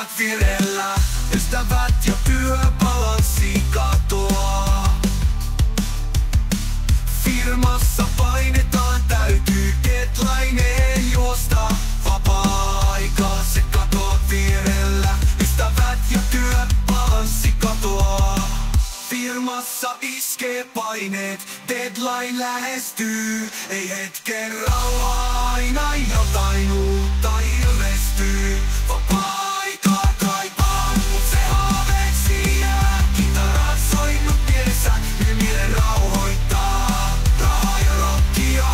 rakkaat virellä. Ystävät ja työbalanssi katoaa. Firmassa painetaan, täytyy deadlineen juosta. Vapaa-aika se katoo virellä. Ystävät ja työbalanssi katoaa. Firmassa iskee paineet, deadline lähestyy. Ei hetken rauhaa, aina jotain uutta ilmestyy. Vapaa-aikaa kaipaan, mut se haaveeksi jää. Kitarat soinut mielessä, mielen rauhoittaa. Rahaa ja rockia,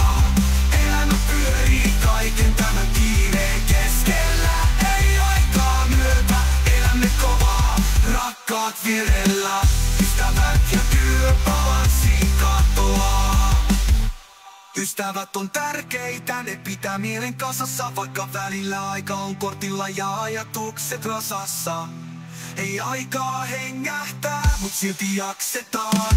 elämä pyörii kaiken tämän kiireen keskellä. Ei aikaa myötä, elämme kovaa, rakkaat virellä. Ystävät ja työbalanssi katoaa. Ystävät on tärkeitä, ne pitää mielen kasassa. Vaikka välillä aika on kortilla ja ajatukset rasassa. Ei aikaa hengähtää, mut silti jaksetaan.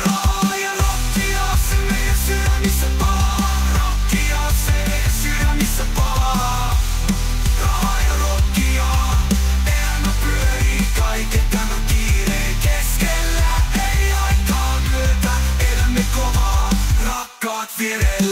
Rahaa ja rockia, se meidän sydämissä palaa. Rockia, se meidän sydämissä palaa. Rahaa ja rockia, elämä pyörii kaiken tämän kiireen keskellä. Ei aikaa myötä, elämme kovaa, rakkaat virellä.